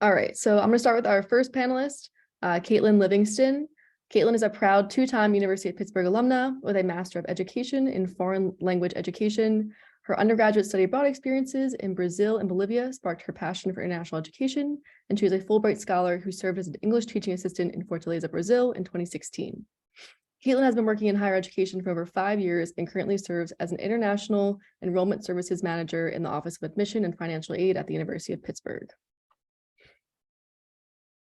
All right, so I'm going to start with our first panelist, Caitlin Livingston. Caitlin is a proud two-time University of Pittsburgh alumna with a Master of Education in Foreign Language Education. Her undergraduate study abroad experiences in Brazil and Bolivia sparked her passion for international education, and she is a Fulbright scholar who served as an English teaching assistant in Fortaleza, Brazil in 2016. Caitlin has been working in higher education for over 5 years and currently serves as an International Enrollment Services Manager in the Office of Admission and Financial Aid at the University of Pittsburgh.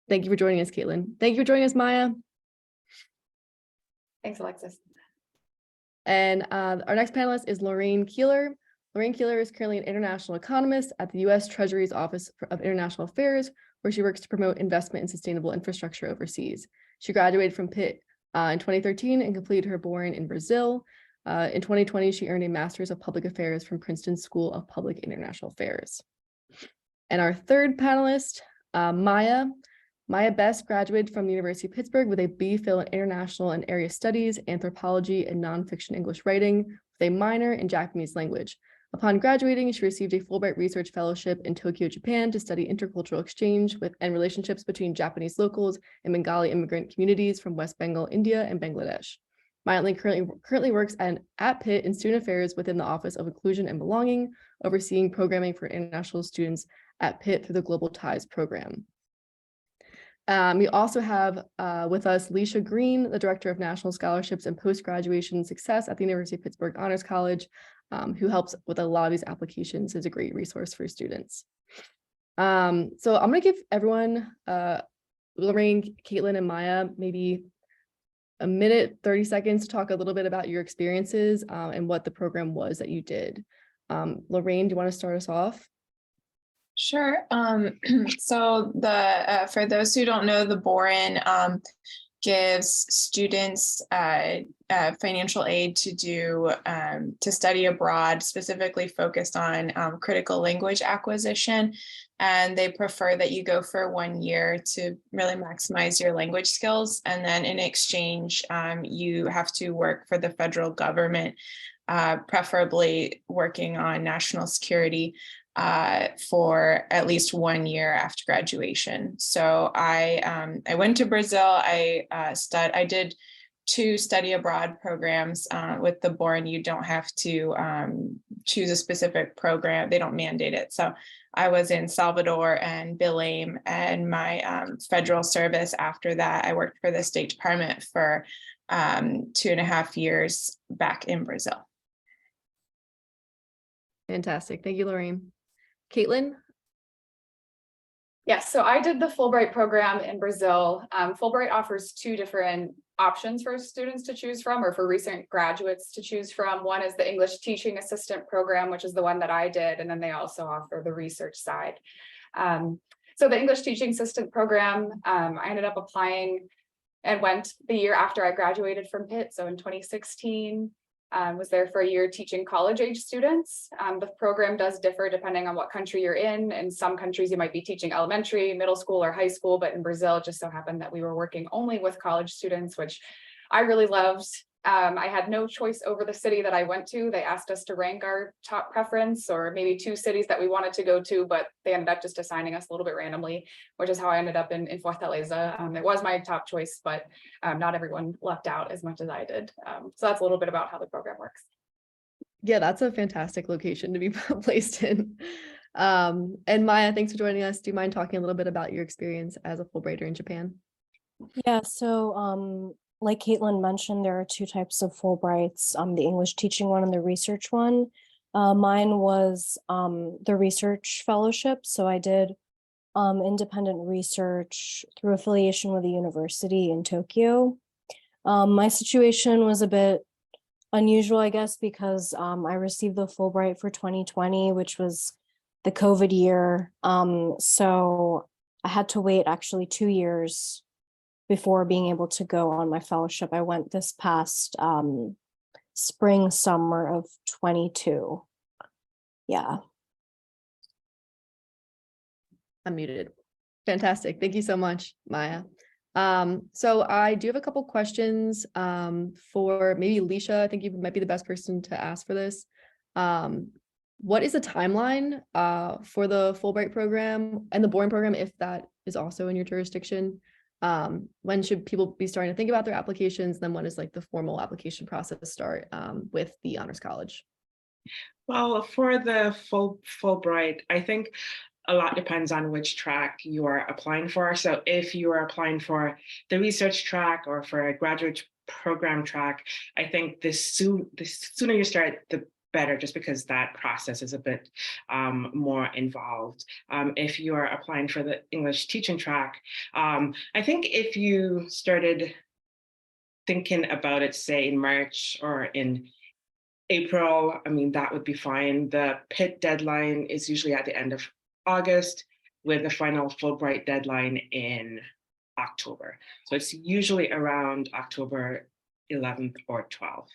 Thank you for joining us, Caitlin. Thank you for joining us, Maya. Thanks, Alexis. And our next panelist is Lorraine Keeler. Lorraine Keeler is currently an international economist at the U.S. Treasury's Office of International Affairs, where she works to promote investment in sustainable infrastructure overseas. She graduated from Pitt in 2013 and completed her born in Brazil. In 2020, she earned a Master's of Public Affairs from Princeton School of Public International Affairs. And our third panelist, Maya. Maya Best graduated from the University of Pittsburgh with a B.Phil in International and Area Studies, Anthropology, and Nonfiction English Writing, with a minor in Japanese language. Upon graduating, she received a Fulbright Research Fellowship in Tokyo, Japan, to study intercultural exchange and relationships between Japanese locals and Bengali immigrant communities from West Bengal, India, and Bangladesh. Maya currently works at Pitt in Student Affairs within the Office of Inclusion and Belonging, overseeing programming for international students at Pitt through the Global Ties program. We also have with us Leisha Green, the Director of National Scholarships and Post-Graduation Success at the University of Pittsburgh Honors College, who helps with a lot of these applications, is a great resource for students. So I'm going to give everyone, Lorraine, Caitlin, and Maya, maybe a minute, 30 seconds to talk a little bit about your experiences and what the program was that you did. Lorraine, do you want to start us off? Sure. So for those who don't know, the Boren gives students financial aid to study abroad, specifically focused on critical language acquisition. And they prefer that you go for 1 year to really maximize your language skills. And then in exchange, you have to work for the federal government, preferably working on national security for at least 1 year after graduation. So I went to Brazil. I did 2 study abroad programs with the Boren. You don't have to choose a specific program. They don't mandate it. So I was in Salvador and Belém, and my federal service after that, I worked for the State Department for 2.5 years back in Brazil. Fantastic. Thank you, Lorraine. Caitlin? Yes, so I did the Fulbright program in Brazil. Fulbright offers 2 different options for students to choose from, or for recent graduates to choose from. One is the English Teaching Assistant program, which is the one that I did, and then they also offer the research side. So the English Teaching Assistant program, I ended up applying and went the year after I graduated from Pitt, so in 2016. Was there for a year teaching college-age students. The program does differ depending on what country you're in. In some countries, you might be teaching elementary, middle school, or high school, but in Brazil, it just so happened that we were working only with college students, which I really loved. I had no choice over the city that I went to. They asked us to rank our top preference, or maybe 2 cities that we wanted to go to, but they ended up just assigning us a little bit randomly, which is how I ended up in Fortaleza. It was my top choice, but not everyone lucked out as much as I did. So that's a little bit about how the program works. Yeah, that's a fantastic location to be placed in. And Maya, thanks for joining us. Do you mind talking a little bit about your experience as a Fulbrighter in Japan? Yeah, so like Caitlin mentioned, there are 2 types of Fulbrights, the English teaching one and the research one. Mine was the research fellowship. So I did independent research through affiliation with a university in Tokyo. My situation was a bit unusual, I guess, because I received the Fulbright for 2020, which was the COVID year. So I had to wait actually 2 years before being able to go on my fellowship. I went this past spring, summer of 22. Yeah. I'm muted. Fantastic. Thank you so much, Maya. So I do have a couple questions for maybe Leisha. I think you might be the best person to ask for this. what is the timeline for the Fulbright program and the Boren program, if that is also in your jurisdiction? When should people be starting to think about their applications? Then when does like the formal application process start with the Honors College? Well, for the Fulbright, I think a lot depends on which track you are applying for. So if you are applying for the research track or for a graduate program track, I think the sooner you start, the better, just because that process is a bit more involved. If you are applying for the English teaching track, I think if you started thinking about it, say in March or in April, I mean, that would be fine. The PIT deadline is usually at the end of August, with the final Fulbright deadline in October. So it's usually around October 11th or 12th.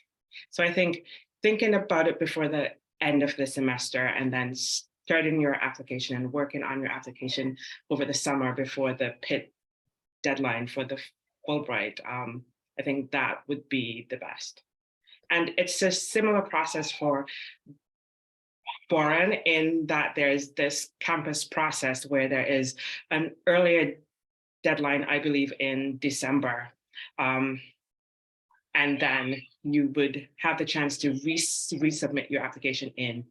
So I think thinking about it before the end of the semester and then starting your application and working on your application over the summer before the PIT deadline for the Fulbright, I think that would be the best. And it's a similar process for Boren in that there's this campus process where there is an earlier deadline, I believe, in December. And then you would have the chance to resubmit your application in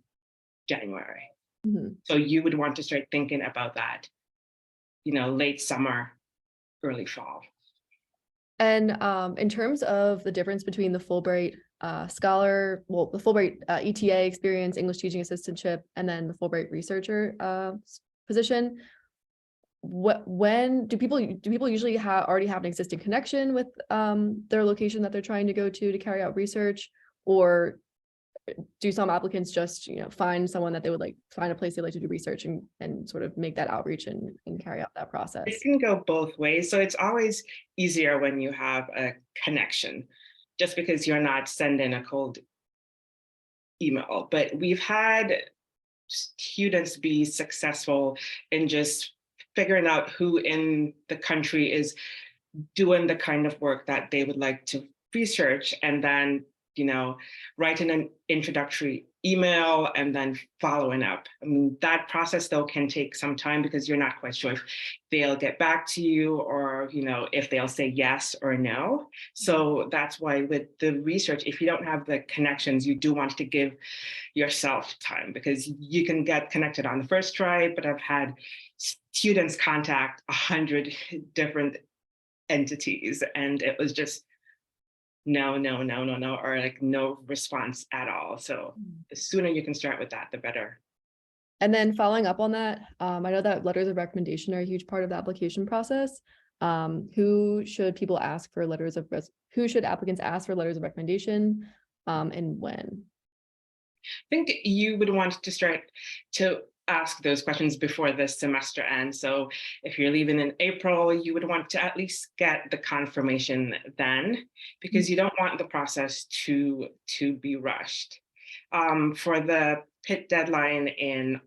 January. Mm-hmm. So you would want to start thinking about that, late summer, early fall. And in terms of the difference between the Fulbright scholar, the Fulbright ETA experience, English teaching assistantship, and then the Fulbright researcher position, when do people usually already have an existing connection with their location that they're trying to go to carry out research, or do some applicants just find someone that they would like, find a place they like to do research and sort of make that outreach and carry out that process? It can go both ways. So it's always easier when you have a connection, just because you're not sending a cold email. But we've had students be successful in just figuring out who in the country is doing the kind of work that they would like to research, and then writing an introductory email and then following up. I mean, that process though can take some time because you're not quite sure if they'll get back to you or, if they'll say yes or no. So that's why with the research, if you don't have the connections, you do want to give yourself time, because you can get connected on the first try, but I've had students contact 100 different entities and it was just no, or like no response at all. So the sooner you can start with that, the better. And then following up on that, I know that letters of recommendation are a huge part of the application process. Who should applicants ask for letters of recommendation, and when? I think you would want to start to ask those questions before the semester ends. So if you're leaving in April, you would want to at least get the confirmation then, because you don't want the process to be rushed. For the PIT deadline in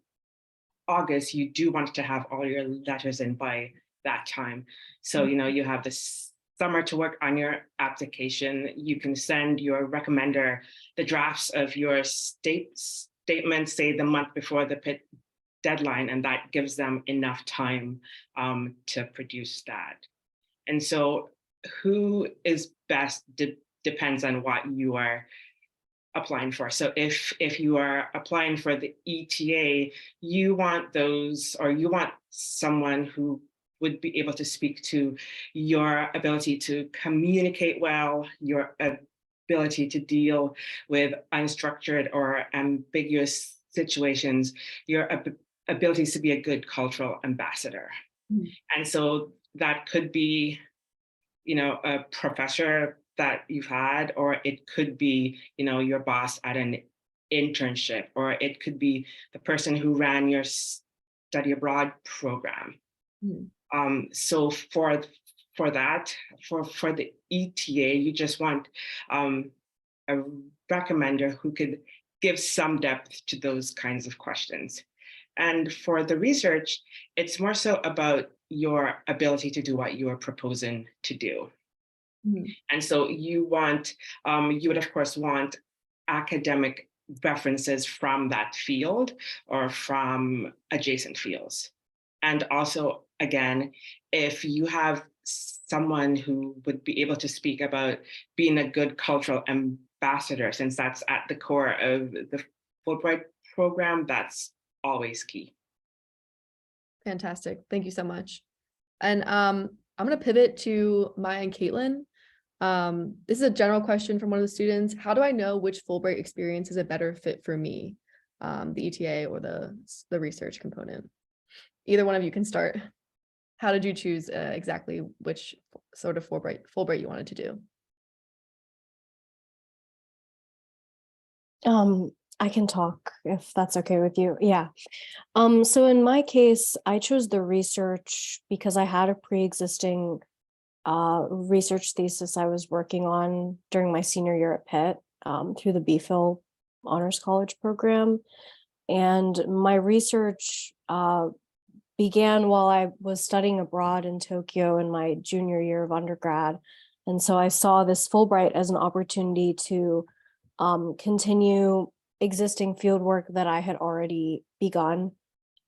August, you do want to have all your letters in by that time. So, you have this summer to work on your application. You can send your recommender the drafts of your statements, say the month before the PIT deadline, and that gives them enough time to produce that. And so who is best depends on what you are applying for. So if you are applying for the ETA, you want someone who would be able to speak to your ability to communicate well, your ability to deal with unstructured or ambiguous situations, your ability to be a good cultural ambassador. Mm-hmm. And so that could be, a professor that you've had, or it could be, your boss at an internship, or it could be the person who ran your study abroad program. Mm-hmm. So for the ETA, you just want a recommender who could give some depth to those kinds of questions. And for the research, it's more so about your ability to do what you are proposing to do. Mm-hmm. And so you would of course want academic references from that field or from adjacent fields. And also, again, if you have someone who would be able to speak about being a good cultural ambassador, since that's at the core of the Fulbright program, that's always key. Fantastic. Thank you so much. And I'm going to pivot to Maya and Caitlin. This is a general question from one of the students. How do I know which Fulbright experience is a better fit for me, the ETA or the research component? Either one of you can start. How did you choose exactly which sort of Fulbright you wanted to do? I can talk if that's okay with you. Yeah. So in my case, I chose the research because I had a pre-existing research thesis I was working on during my senior year at Pitt through the BPhil Honors College program. And my research began while I was studying abroad in Tokyo in my junior year of undergrad. And so I saw this Fulbright as an opportunity to continue existing fieldwork that I had already begun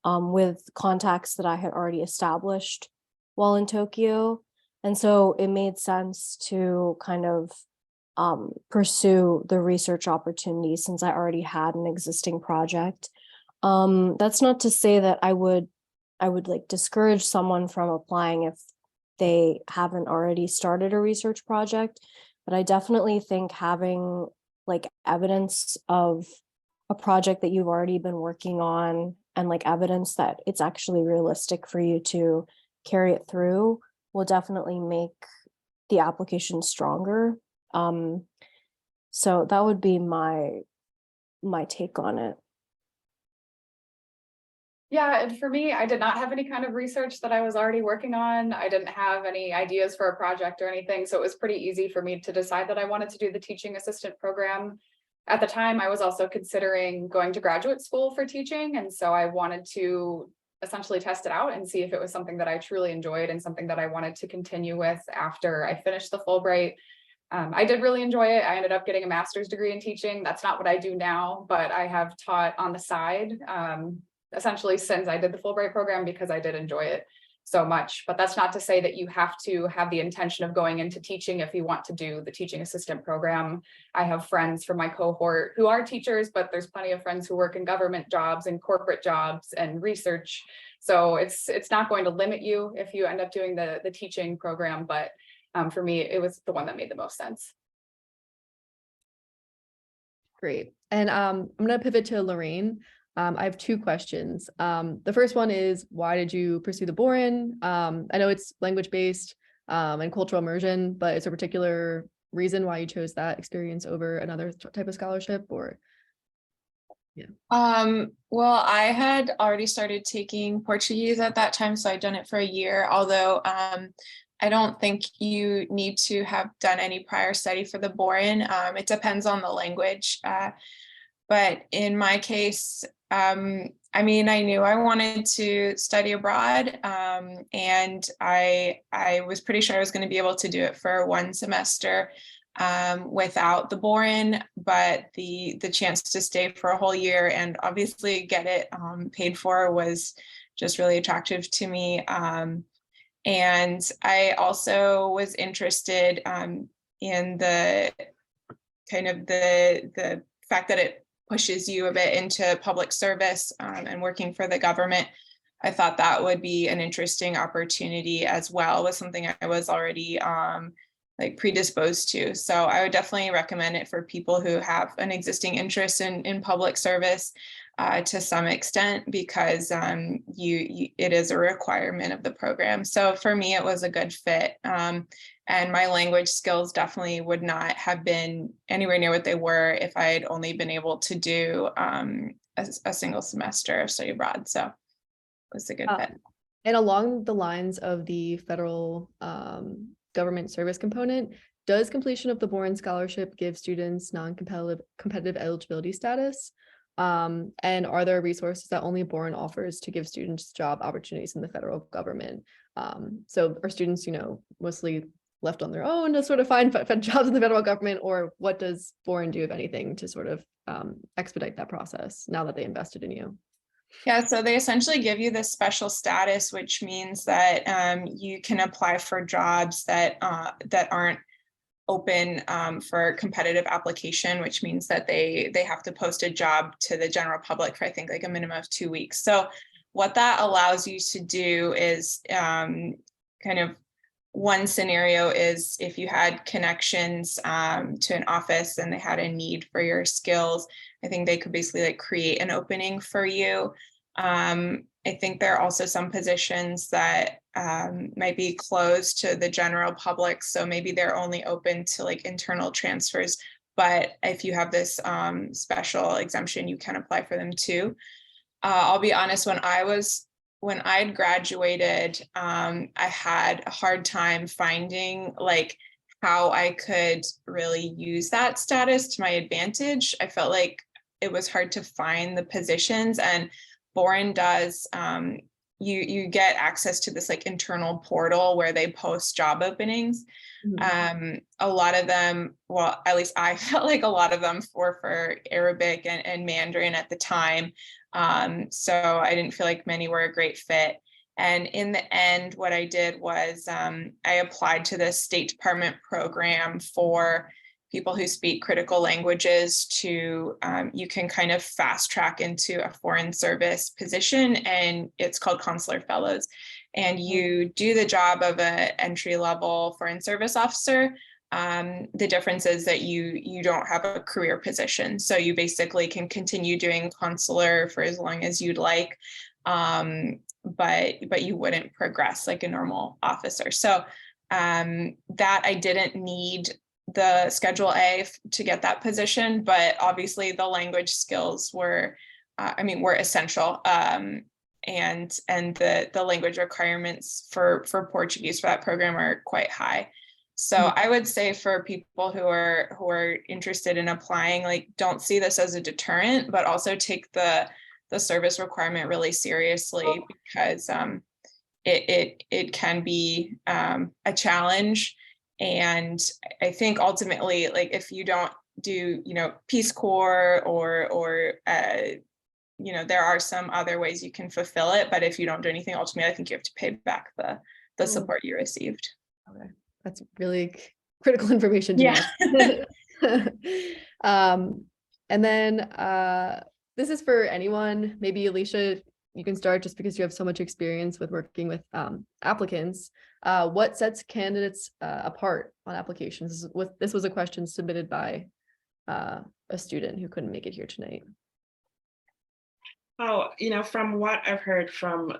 with contacts that I had already established while in Tokyo. And so it made sense to kind of pursue the research opportunity since I already had an existing project. That's not to say that I would like discourage someone from applying if they haven't already started a research project, but I definitely think having like evidence of a project that you've already been working on and like evidence that it's actually realistic for you to carry it through will definitely make the application stronger. So that would be my take on it. Yeah, and for me, I did not have any kind of research that I was already working on. I didn't have any ideas for a project or anything, so it was pretty easy for me to decide that I wanted to do the teaching assistant program. At the time, I was also considering going to graduate school for teaching, and so I wanted to essentially test it out and see if it was something that I truly enjoyed and something that I wanted to continue with after I finished the Fulbright. I did really enjoy it. I ended up getting a master's degree in teaching. That's not what I do now, but I have taught on the side essentially since I did the Fulbright program because I did enjoy it so much. But that's not to say that you have to have the intention of going into teaching if you want to do the teaching assistant program. I have friends from my cohort who are teachers, but there's plenty of friends who work in government jobs and corporate jobs and research. So it's not going to limit you if you end up doing the teaching program. But for me, it was the one that made the most sense. Great. And I'm going to pivot to Lorraine. I have two questions. The first one is, why did you pursue the Boren? I know it's language-based and cultural immersion, but is there a particular reason why you chose that experience over another type of scholarship? Or yeah. Well, I had already started taking Portuguese at that time, so I'd done it for a year, although I don't think you need to have done any prior study for the Boren. It depends on the language. But in my case, I mean, I knew I wanted to study abroad, and I was pretty sure I was going to be able to do it for one semester without the Boren, but the chance to stay for a whole year and obviously get it paid for was just really attractive to me. And I also was interested in the kind of the fact that it pushes you a bit into public service and working for the government. I thought that would be an interesting opportunity as well, was something I was already like predisposed to. So I would definitely recommend it for people who have an existing interest in public service to some extent, because it is a requirement of the program. So for me, it was a good fit. And my language skills definitely would not have been anywhere near what they were if I had only been able to do a single semester of study abroad. So it was a good fit. And along the lines of the federal government service component, does completion of the Boren Scholarship give students competitive eligibility status? And are there resources that only Boren offers to give students job opportunities in the federal government? So are students, mostly left on their own to sort of find jobs in the federal government, or what does Boren do, if anything, to sort of expedite that process now that they invested in you? Yeah, so they essentially give you this special status, which means that you can apply for jobs that aren't open for competitive application, which means that they have to post a job to the general public for, I think, like a minimum of 2 weeks. So what that allows you to do is kind of, one scenario is if you had connections to an office and they had a need for your skills, I think they could basically like create an opening for you. I think there are also some positions that might be closed to the general public. So maybe they're only open to like internal transfers. But if you have this special exemption, you can apply for them too. I'll be honest, when I'd graduated, I had a hard time finding like how I could really use that status to my advantage. I felt like it was hard to find the positions, and Boren does, you get access to this like internal portal where they post job openings. A lot of them, well, at least I felt like a lot of them were for Arabic and Mandarin at the time. So I didn't feel like many were a great fit. And in the end, what I did was I applied to the State Department program for people who speak critical languages to, you can kind of fast track into a foreign service position, and it's called Consular Fellows. And you do the job of an entry level foreign service officer. The difference is that you don't have a career position. So you basically can continue doing consular for as long as you'd like, but you wouldn't progress like a normal officer. So that I didn't need the Schedule A to get that position, but obviously the language skills were essential. And the language requirements for Portuguese for that program are quite high. So I would say for people who are interested in applying, like, don't see this as a deterrent, but also take the service requirement really seriously, because it can be a challenge. And I think ultimately, like, if you don't do, Peace Corps or there are some other ways you can fulfill it, but if you don't do anything, ultimately, I think you have to pay back the support you received. Okay, that's really critical information to know. And then this is for anyone. Maybe Alicia, you can start just because you have so much experience with working with applicants. What sets candidates apart on applications? This was a question submitted by a student who couldn't make it here tonight. Oh, from what I've heard from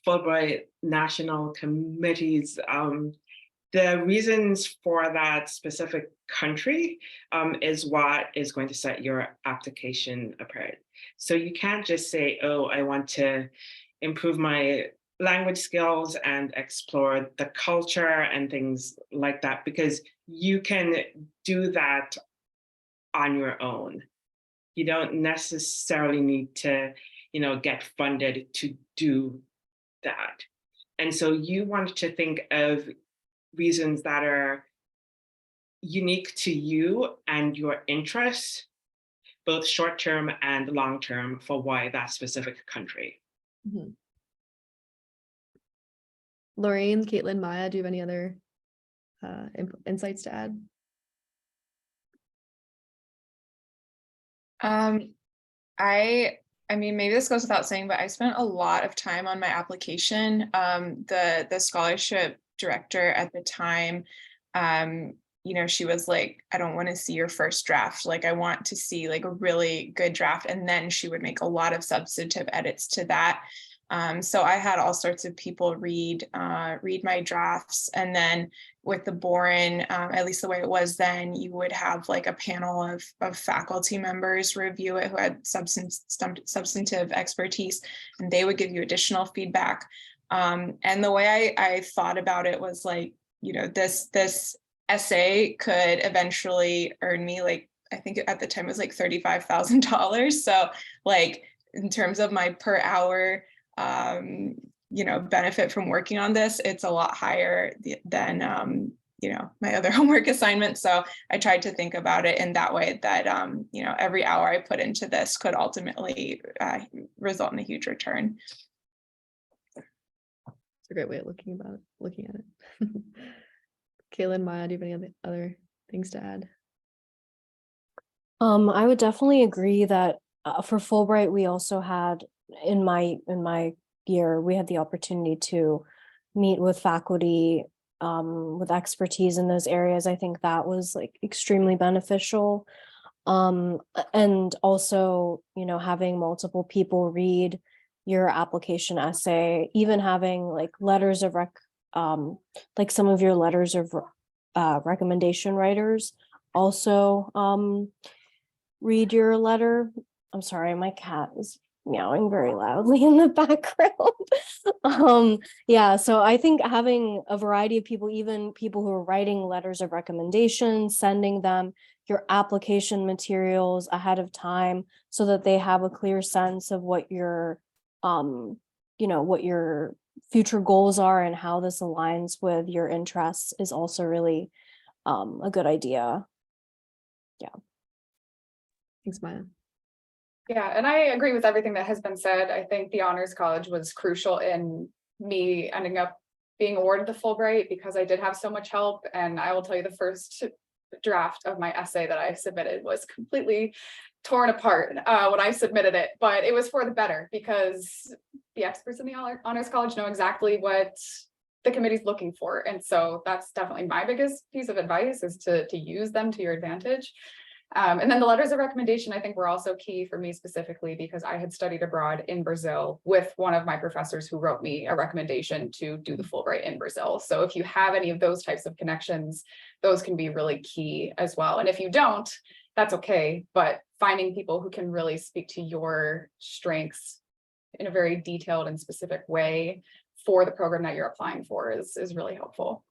Fulbright national committees, the reasons for that specific country is what is going to set your application apart. So you can't just say, oh, I want to improve my language skills and explore the culture and things like that, because you can do that on your own. You don't necessarily need to, get funded to do that. And so you want to think of reasons that are unique to you and your interests, both short-term and long-term, for why that specific country. Mm-hmm. Lorraine, Caitlin, Maya, do you have any other insights to add? I mean, maybe this goes without saying, but I spent a lot of time on my application. The scholarship director at the time, she was like, I don't want to see your first draft. Like, I want to see like a really good draft. And then she would make a lot of substantive edits to that. So I had all sorts of people read my drafts. And then with the Boren, at least the way it was then, you would have like a panel of faculty members review it who had substantive expertise, and they would give you additional feedback. And the way I thought about it was like, this essay could eventually earn me, like, I think at the time it was like $35,000. So like, in terms of my per hour benefit from working on this, it's a lot higher than my other homework assignments. So I tried to think about it in that way, that every hour I put into this could ultimately result in a huge return. It's a great way of looking at it. Kaylin, Maya, do you have any other things to add? I would definitely agree that for Fulbright, we also had in my year, we had the opportunity to meet with faculty with expertise in those areas. I think that was like extremely beneficial. And also, having multiple people read your application essay, even having like letters of like some of your letters of recommendation writers also read your letter. I'm sorry, my cat is meowing very loudly in the background. Yeah, so I think having a variety of people, even people who are writing letters of recommendation, sending them your application materials ahead of time so that they have a clear sense of what your what your future goals are and how this aligns with your interests is also really a good idea. Yeah. Thanks, Maya. Yeah, and I agree with everything that has been said. I think the Honors College was crucial in me ending up being awarded the Fulbright because I did have so much help. And I will tell you, the first draft of my essay that I submitted was completely torn apart when I submitted it, but it was for the better because the experts in the Honors College know exactly what the committee's looking for. And so that's definitely my biggest piece of advice, is to use them to your advantage. And then the letters of recommendation, I think, were also key for me specifically because I had studied abroad in Brazil with one of my professors who wrote me a recommendation to do the Fulbright in Brazil. So if you have any of those types of connections, those can be really key as well. And if you don't, that's okay. But finding people who can really speak to your strengths in a very detailed and specific way for the program that you're applying for is really helpful.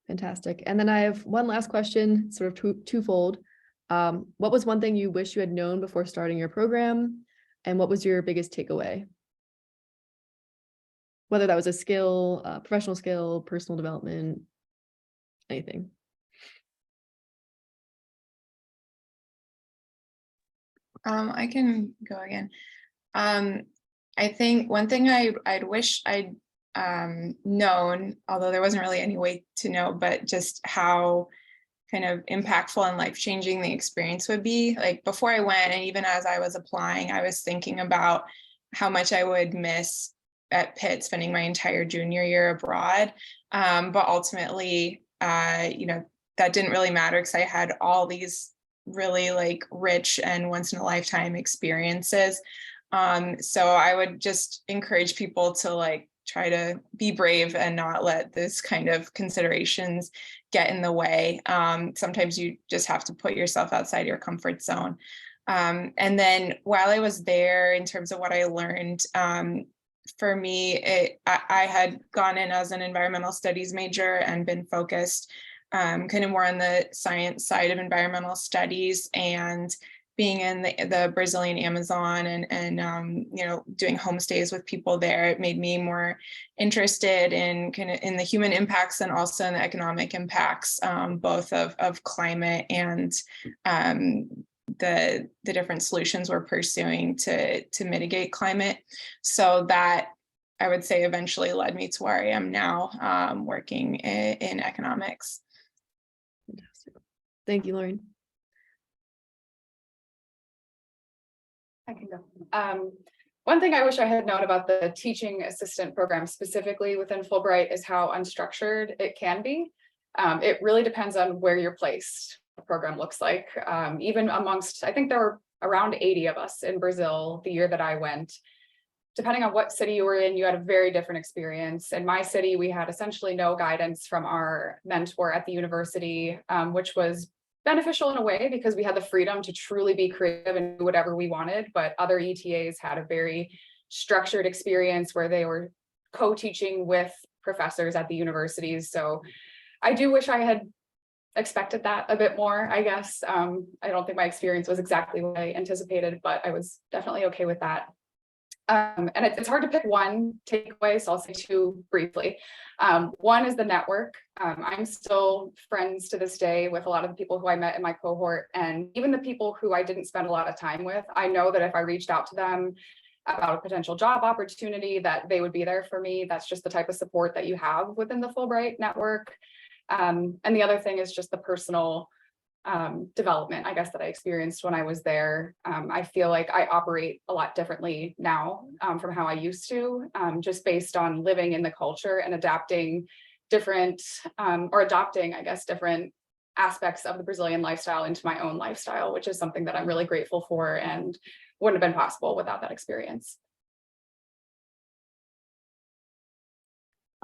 Fantastic. And then I have one last question, sort of twofold. What was one thing you wish you had known before starting your program? And what was your biggest takeaway? Whether that was a skill, professional skill, personal development, anything. I can go again. I think one thing I'd wish I'd known, although there wasn't really any way to know, but just how kind of impactful and life-changing the experience would be. Like before I went, and even as I was applying, I was thinking about how much I would miss at Pitt spending my entire junior year abroad. But ultimately, that didn't really matter because I had all these really like rich and once in a lifetime experiences. So I would just encourage people to like try to be brave and not let this kind of considerations get in the way. Sometimes you just have to put yourself outside your comfort zone. And then while I was there, in terms of what I learned, for me, I had gone in as an environmental studies major and been focused kind of more on the science side of environmental studies, and being in the Brazilian Amazon and doing homestays with people there, it made me more interested in kind of in the human impacts and also in the economic impacts, both of climate and the different solutions we're pursuing to mitigate climate. So that, I would say, eventually led me to where I am now, working in economics. Fantastic. Thank you, Lauren. I can go. One thing I wish I had known about the teaching assistant program specifically within Fulbright is how unstructured it can be. It really depends on where you're placed. The program looks like, even amongst, I think there were around 80 of us in Brazil the year that I went. Depending on what city you were in, you had a very different experience. In my city, we had essentially no guidance from our mentor at the university, which was beneficial in a way because we had the freedom to truly be creative and do whatever we wanted. But other ETAs had a very structured experience where they were co-teaching with professors at the universities. So I do wish I had expected that a bit more, I guess. I don't think my experience was exactly what I anticipated, but I was definitely okay with that. And it's hard to pick one takeaway, so I'll say two briefly. One is the network. I'm still friends to this day with a lot of the people who I met in my cohort, and even the people who I didn't spend a lot of time with. I know that if I reached out to them about a potential job opportunity, that they would be there for me. That's just the type of support that you have within the Fulbright network. And the other thing is just the personal development, I guess, that I experienced when I was there. I feel like I operate a lot differently now from how I used to, just based on living in the culture and adapting different or adopting, I guess, different aspects of the Brazilian lifestyle into my own lifestyle, which is something that I'm really grateful for and wouldn't have been possible without that experience.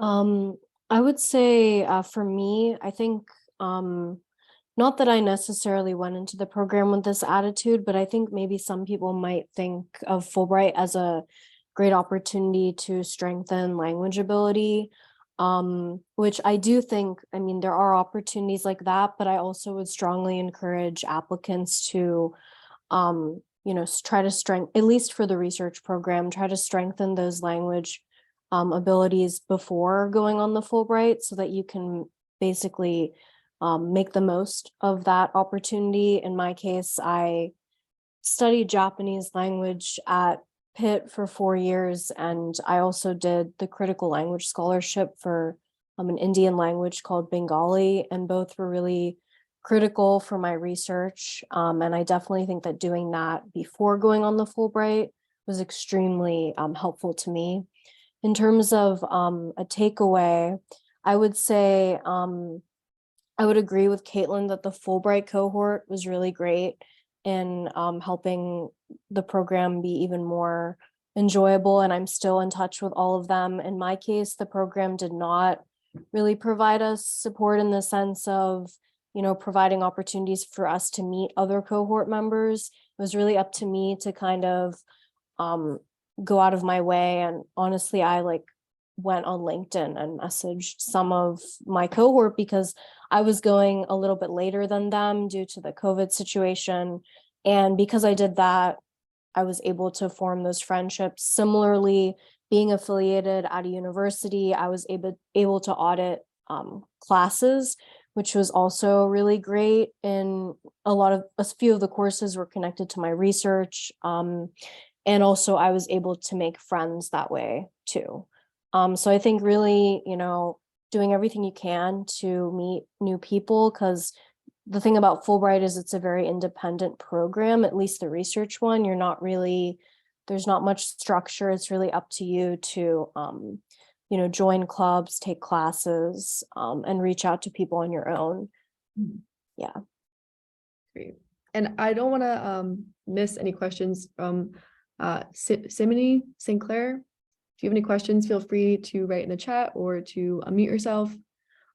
I would say for me, I think not that I necessarily went into the program with this attitude, but I think maybe some people might think of Fulbright as a great opportunity to strengthen language ability, which I do think, I mean, there are opportunities like that, but I also would strongly encourage applicants to, try to strengthen, at least for the research program, try to strengthen those language abilities before going on the Fulbright so that you can basically make the most of that opportunity. In my case, I studied Japanese language at Pitt for 4 years, and I also did the critical language scholarship for an Indian language called Bengali, and both were really critical for my research. And I definitely think that doing that before going on the Fulbright was extremely helpful to me. In terms of a takeaway, I would say I would agree with Caitlin that the Fulbright cohort was really great in helping the program be even more enjoyable, and I'm still in touch with all of them. In my case, the program did not really provide us support in the sense of, providing opportunities for us to meet other cohort members. It was really up to me to kind of go out of my way, and honestly, I went on LinkedIn and messaged some of my cohort because I was going a little bit later than them due to the COVID situation. And because I did that, I was able to form those friendships. Similarly, being affiliated at a university, I was able to audit classes, which was also really great. And a few of the courses were connected to my research. And also I was able to make friends that way too. So I think really, doing everything you can to meet new people, because the thing about Fulbright is it's a very independent program, at least the research one. There's not much structure. It's really up to you to, join clubs, take classes, and reach out to people on your own. Yeah. Great. And I don't want to miss any questions from Simony St. Clair. If you have any questions, feel free to write in the chat or to unmute yourself.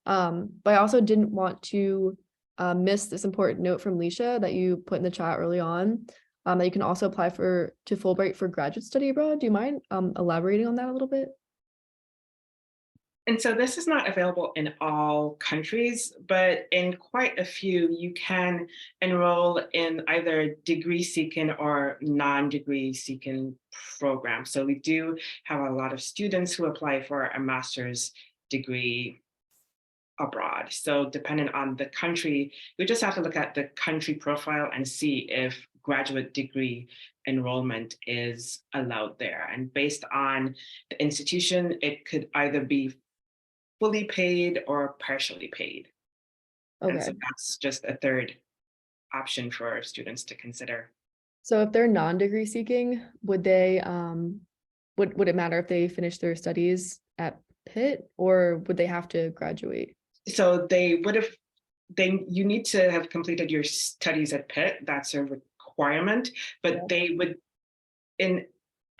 But I also didn't want to miss this important note from Leisha that you put in the chat early on, that you can also apply to Fulbright for graduate study abroad. Do you mind elaborating on that a little bit? And so this is not available in all countries, but in quite a few, you can enroll in either degree seeking or non-degree seeking programs. So we do have a lot of students who apply for a master's degree abroad. So depending on the country, we just have to look at the country profile and see if graduate degree enrollment is allowed there. And based on the institution, it could either be fully paid or partially paid. Okay. And so that's just a third option for students to consider. So if they're non-degree seeking, would they would it matter if they finish their studies at Pitt, or would they have to graduate? So you need to have completed your studies at Pitt. That's a requirement, but they would, in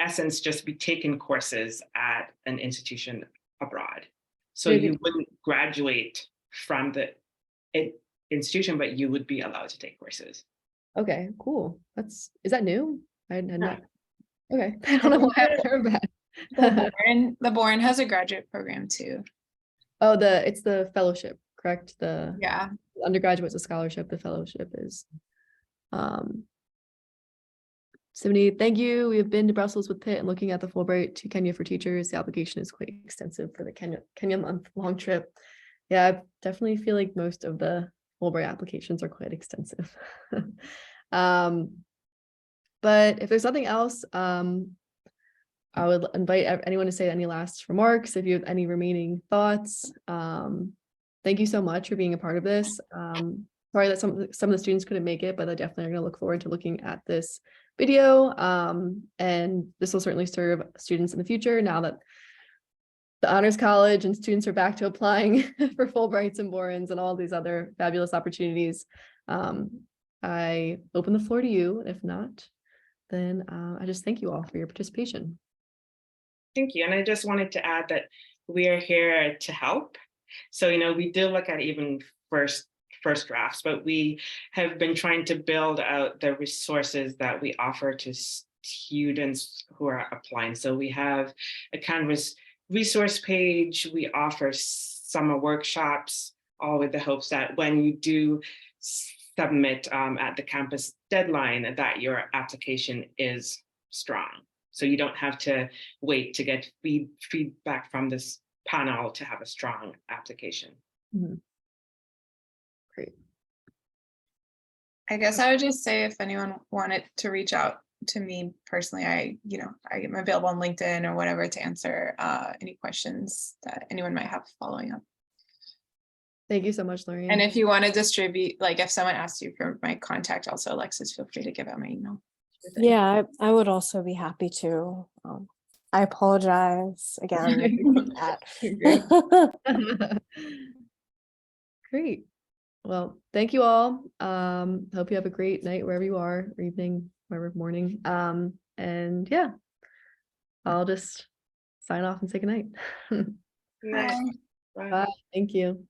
essence, just be taking courses at an institution abroad. So you wouldn't graduate from the institution, but you would be allowed to take courses. Okay, cool. Is that new? I had not. Okay, I don't know why I've heard that. The Bourne has a graduate program too. Oh, it's the fellowship, correct? The Yeah. undergraduate's a scholarship, the fellowship is Simony, thank you. We have been to Brussels with Pitt and looking at the Fulbright to Kenya for teachers. The application is quite extensive for the Kenya month-long trip. Yeah, I definitely feel like most of the Fulbright applications are quite extensive. But if there's nothing else, I would invite anyone to say any last remarks. If you have any remaining thoughts, thank you so much for being a part of this. Sorry that some of the students couldn't make it, but I definitely are going to look forward to looking at this video. And this will certainly serve students in the future now that the Honors College and students are back to applying for Fulbrights and Borens and all these other fabulous opportunities. I open the floor to you. If not, then I just thank you all for your participation. Thank you. And I just wanted to add that we are here to help. So, we do look at even first drafts, but we have been trying to build out the resources that we offer to students who are applying. So we have a Canvas resource page. We offer summer workshops, all with the hopes that when you do submit at the campus deadline, that your application is strong. So you don't have to wait to get feedback from this panel to have a strong application. Mm-hmm. Great. I guess I would just say if anyone wanted to reach out to me personally, I am available on LinkedIn or whatever to answer any questions that anyone might have following up. Thank you so much, Lorraine. And if you want to distribute, like if someone asks you for my contact, also Alexis, feel free to give out my email. Yeah, I would also be happy to. I apologize again for that. Great. Well, thank you all. Hope you have a great night wherever you are, or evening, wherever, morning. And yeah, I'll just sign off and say goodnight. Bye. Bye. Thank you.